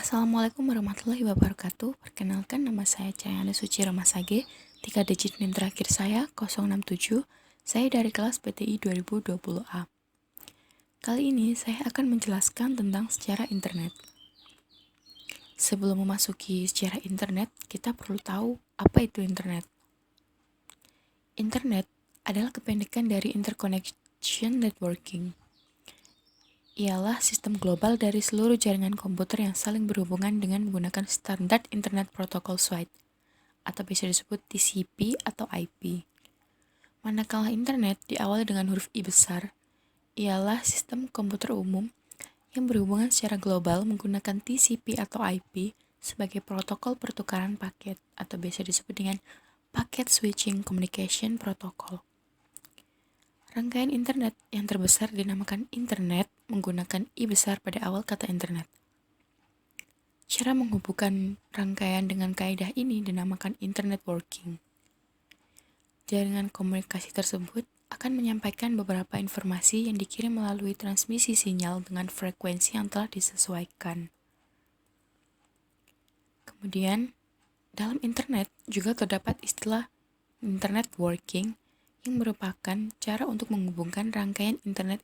Assalamualaikum warahmatullahi wabarakatuh. Perkenalkan, nama saya Cayana Suci Ramasage. 3 digit NIM terakhir saya 067. Saya dari kelas PTI 2020A. Kali ini saya akan menjelaskan tentang sejarah internet. Sebelum memasuki sejarah internet, kita perlu tahu apa itu internet. Internet adalah kependekan dari Interconnection Networking. Ialah sistem global dari seluruh jaringan komputer yang saling berhubungan dengan menggunakan standar Internet Protocol Suite, atau bisa disebut TCP atau IP. Manakala internet diawali dengan huruf I besar, ialah sistem komputer umum yang berhubungan secara global menggunakan TCP atau IP sebagai protokol pertukaran paket, atau biasa disebut dengan Packet Switching Communication Protocol. Rangkaian internet yang terbesar dinamakan internet menggunakan I besar pada awal kata internet. Cara menghubungkan rangkaian dengan kaidah ini dinamakan internet working. Jaringan komunikasi tersebut akan menyampaikan beberapa informasi yang dikirim melalui transmisi sinyal dengan frekuensi yang telah disesuaikan. Kemudian, dalam internet juga terdapat istilah internet working yang merupakan cara untuk menghubungkan rangkaian internet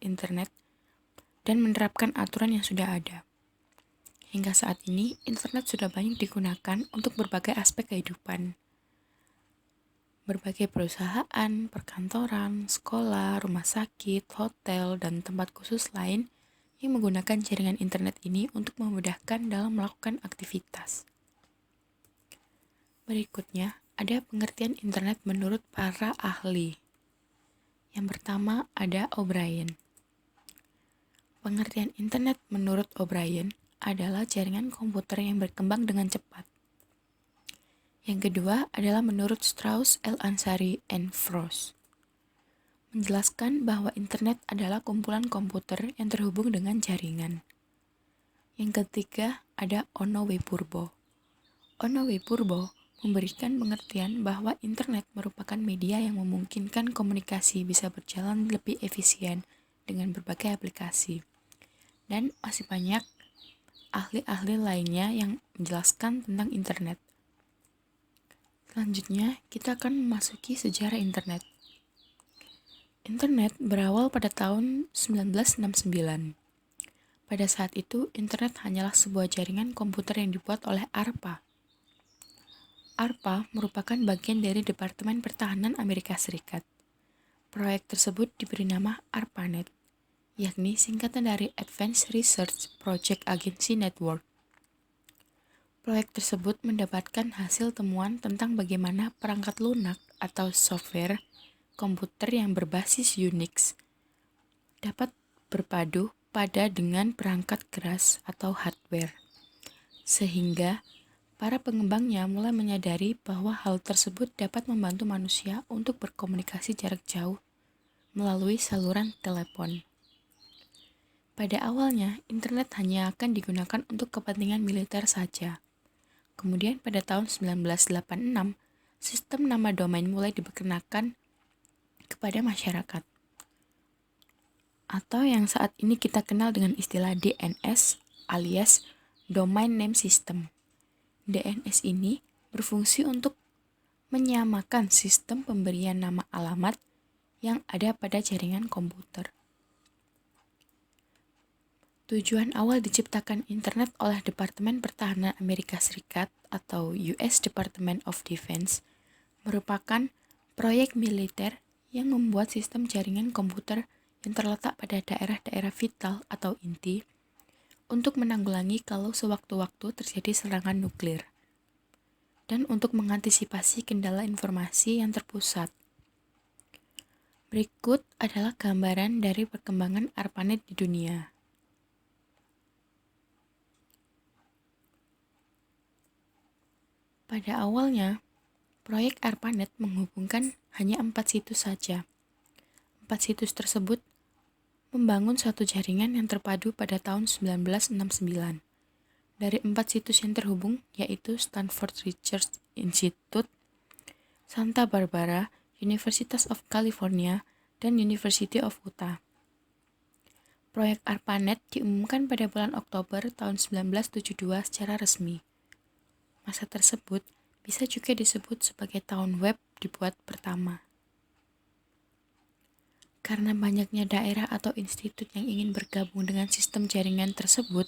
dan menerapkan aturan yang sudah ada. Hingga saat ini, internet sudah banyak digunakan untuk berbagai aspek kehidupan. Berbagai perusahaan, perkantoran, sekolah, rumah sakit, hotel, dan tempat khusus lain yang menggunakan jaringan internet ini untuk memudahkan dalam melakukan aktivitas. Berikutnya, ada pengertian internet menurut para ahli. Yang pertama ada O'Brien. Pengertian internet menurut O'Brien adalah jaringan komputer yang berkembang dengan cepat. Yang kedua adalah menurut Strauss, El-Ansari, and Frost. Menjelaskan bahwa internet adalah kumpulan komputer yang terhubung dengan jaringan. Yang ketiga ada Ono W. Purbo. Ono W. Purbo memberikan pengertian bahwa internet merupakan media yang memungkinkan komunikasi bisa berjalan lebih efisien dengan berbagai aplikasi. Dan masih banyak ahli-ahli lainnya yang menjelaskan tentang internet. Selanjutnya, kita akan memasuki sejarah internet. Internet berawal pada tahun 1969. Pada saat itu, internet hanyalah sebuah jaringan komputer yang dibuat oleh ARPA. ARPA merupakan bagian dari Departemen Pertahanan Amerika Serikat. Proyek tersebut diberi nama ARPANET, yakni singkatan dari Advanced Research Project Agency Network. Proyek tersebut mendapatkan hasil temuan tentang bagaimana perangkat lunak atau software komputer yang berbasis Unix dapat berpadu pada dengan perangkat keras atau hardware, sehingga para pengembangnya mulai menyadari bahwa hal tersebut dapat membantu manusia untuk berkomunikasi jarak jauh melalui saluran telepon. Pada awalnya, internet hanya akan digunakan untuk kepentingan militer saja. Kemudian pada tahun 1986, sistem nama domain mulai diperkenakan kepada masyarakat. Atau yang saat ini kita kenal dengan istilah DNS alias Domain Name System. DNS ini berfungsi untuk menyamakan sistem pemberian nama alamat yang ada pada jaringan komputer. Tujuan awal diciptakan internet oleh Departemen Pertahanan Amerika Serikat atau US Department of Defense merupakan proyek militer yang membuat sistem jaringan komputer yang terletak pada daerah-daerah vital atau inti untuk menanggulangi kalau sewaktu-waktu terjadi serangan nuklir, dan untuk mengantisipasi kendala informasi yang terpusat. Berikut adalah gambaran dari perkembangan ARPANET di dunia. Pada awalnya, proyek ARPANET menghubungkan hanya 4 situs saja. 4 situs tersebut membangun satu jaringan yang terpadu pada tahun 1969. Dari 4 situs yang terhubung, yaitu Stanford Research Institute, Santa Barbara, University of California, dan University of Utah. Proyek ARPANET diumumkan pada bulan Oktober tahun 1972 secara resmi. Masa tersebut bisa juga disebut sebagai tahun web dibuat pertama. Karena banyaknya daerah atau institut yang ingin bergabung dengan sistem jaringan tersebut,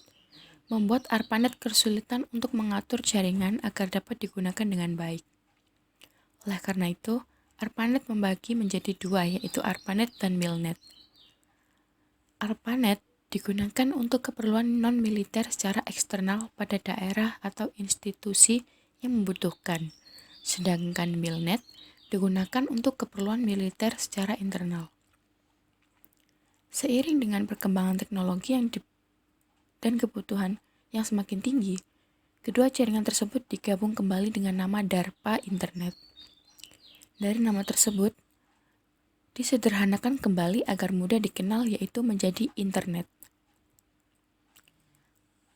membuat ARPANET kesulitan untuk mengatur jaringan agar dapat digunakan dengan baik. Oleh karena itu, ARPANET membagi menjadi dua, yaitu ARPANET dan MILNET. ARPANET digunakan untuk keperluan non-militer secara eksternal pada daerah atau institusi yang membutuhkan, sedangkan MILNET digunakan untuk keperluan militer secara internal. Seiring dengan perkembangan teknologi dan kebutuhan yang semakin tinggi, kedua jaringan tersebut digabung kembali dengan nama DARPA Internet. Dari nama tersebut, disederhanakan kembali agar mudah dikenal, yaitu menjadi Internet.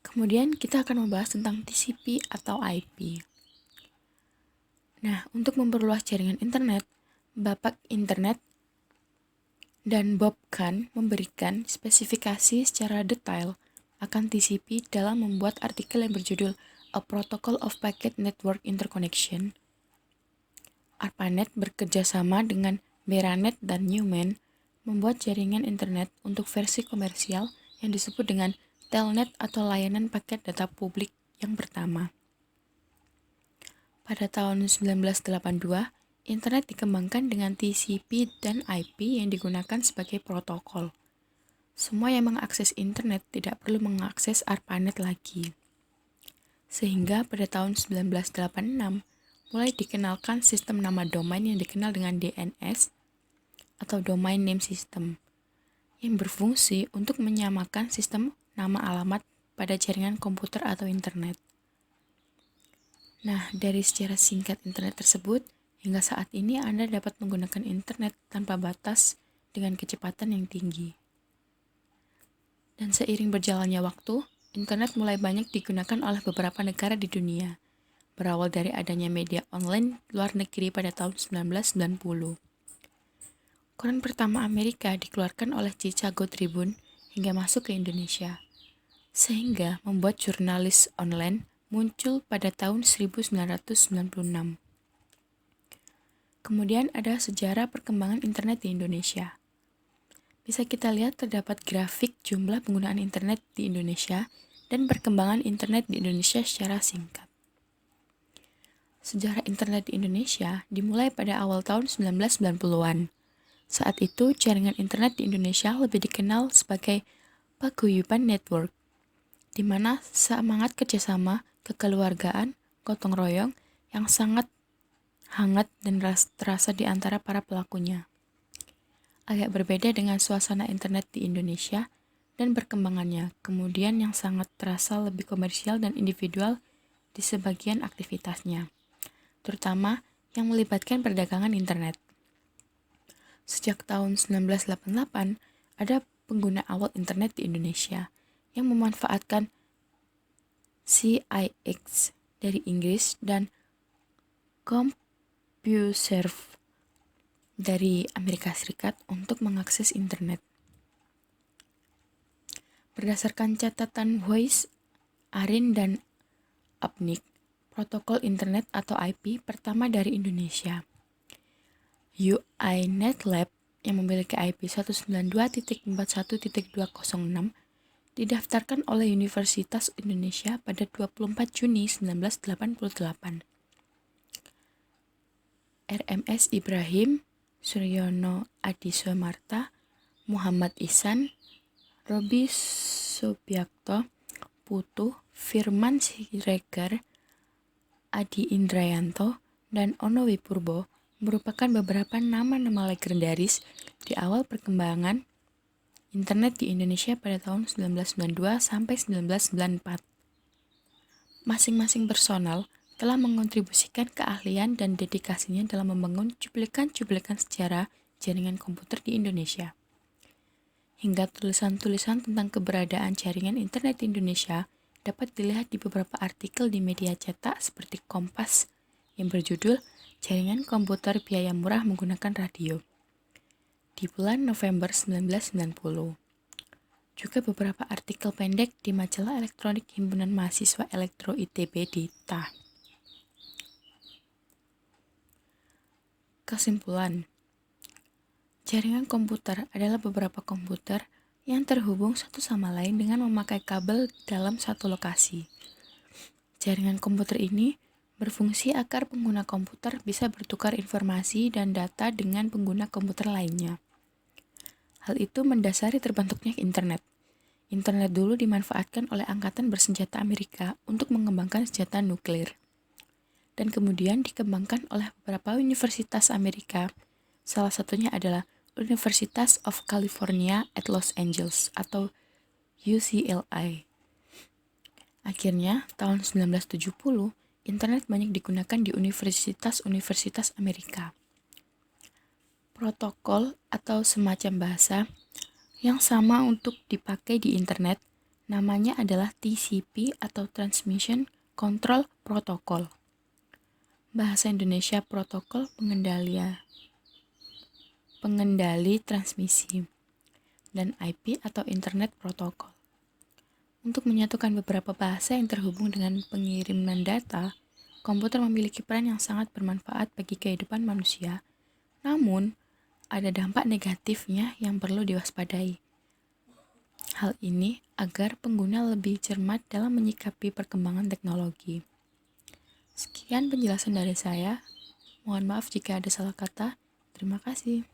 Kemudian kita akan membahas tentang TCP atau IP. Nah, untuk memperluas jaringan internet, Bapak Internet dan Bob Kahn memberikan spesifikasi secara detail akan TCP dalam membuat artikel yang berjudul A Protocol of Packet Network Interconnection. ARPANET bekerja sama dengan Beranet dan Newman membuat jaringan internet untuk versi komersial yang disebut dengan Telnet atau layanan paket data publik yang pertama. Pada tahun 1982, Internet dikembangkan dengan TCP dan IP yang digunakan sebagai protokol. Semua yang mengakses internet tidak perlu mengakses ARPANET lagi. Sehingga pada tahun 1986, mulai dikenalkan sistem nama domain yang dikenal dengan DNS atau Domain Name System, yang berfungsi untuk menyamakan sistem nama alamat pada jaringan komputer atau internet. Nah, dari sejarah singkat internet tersebut, hingga saat ini Anda dapat menggunakan internet tanpa batas dengan kecepatan yang tinggi. Dan seiring berjalannya waktu, internet mulai banyak digunakan oleh beberapa negara di dunia, berawal dari adanya media online luar negeri pada tahun 1990. Koran pertama Amerika dikeluarkan oleh Chicago Tribune hingga masuk ke Indonesia, sehingga membuat jurnalis online muncul pada tahun 1996. Kemudian ada sejarah perkembangan internet di Indonesia. Bisa kita lihat terdapat grafik jumlah penggunaan internet di Indonesia dan perkembangan internet di Indonesia secara singkat. Sejarah internet di Indonesia dimulai pada awal tahun 1990-an. Saat itu, jaringan internet di Indonesia lebih dikenal sebagai paguyuban network, di mana semangat kerjasama, kekeluargaan, gotong royong yang sangat hangat dan terasa di antara para pelakunya. Agak berbeda dengan suasana internet di Indonesia dan perkembangannya, kemudian yang sangat terasa lebih komersial dan individual di sebagian aktivitasnya, terutama yang melibatkan perdagangan internet. Sejak tahun 1988, ada pengguna awal internet di Indonesia yang memanfaatkan CIX dari Inggris dan CompuServe dari Amerika Serikat untuk mengakses internet. Berdasarkan catatan Voice, Arin, dan Apnik, protokol internet atau IP pertama dari Indonesia, UI NetLab yang memiliki IP 192.41.206 didaftarkan oleh Universitas Indonesia pada 24 Juni 1988. RMS Ibrahim, Suryono Adisomarta, Muhammad Ihsan, Robi Subiakto, Putu, Firman Siregar, Adi Indrayanto, dan Ono Wipurbo merupakan beberapa nama-nama legendaris di awal perkembangan internet di Indonesia pada tahun 1992 sampai 1994. Masing-masing personal telah mengontribusikan keahlian dan dedikasinya dalam membangun cuplikan-cuplikan sejarah jaringan komputer di Indonesia. Hingga tulisan-tulisan tentang keberadaan jaringan internet di Indonesia dapat dilihat di beberapa artikel di media cetak seperti Kompas yang berjudul Jaringan Komputer Biaya Murah Menggunakan Radio di bulan November 1990. juga beberapa artikel pendek di majalah elektronik Himpunan Mahasiswa Elektro ITB di TA. Kesimpulan, jaringan komputer adalah beberapa komputer yang terhubung satu sama lain dengan memakai kabel dalam satu lokasi. Jaringan komputer ini berfungsi agar pengguna komputer bisa bertukar informasi dan data dengan pengguna komputer lainnya. Hal itu mendasari terbentuknya internet. Internet dulu dimanfaatkan oleh Angkatan Bersenjata Amerika untuk mengembangkan senjata nuklir. Dan kemudian dikembangkan oleh beberapa universitas Amerika. Salah satunya adalah University of California at Los Angeles atau UCLA. Akhirnya, tahun 1970, internet banyak digunakan di universitas-universitas Amerika. Protokol atau semacam bahasa yang sama untuk dipakai di internet, namanya adalah TCP atau Transmission Control Protocol. Bahasa Indonesia Protokol Pengendali Transmisi, dan IP atau Internet Protokol. Untuk menyatukan beberapa bahasa yang terhubung dengan pengiriman data, komputer memiliki peran yang sangat bermanfaat bagi kehidupan manusia. Namun, ada dampak negatifnya yang perlu diwaspadai. Hal ini agar pengguna lebih cermat dalam menyikapi perkembangan teknologi. Sekian penjelasan dari saya. Mohon maaf jika ada salah kata. Terima kasih.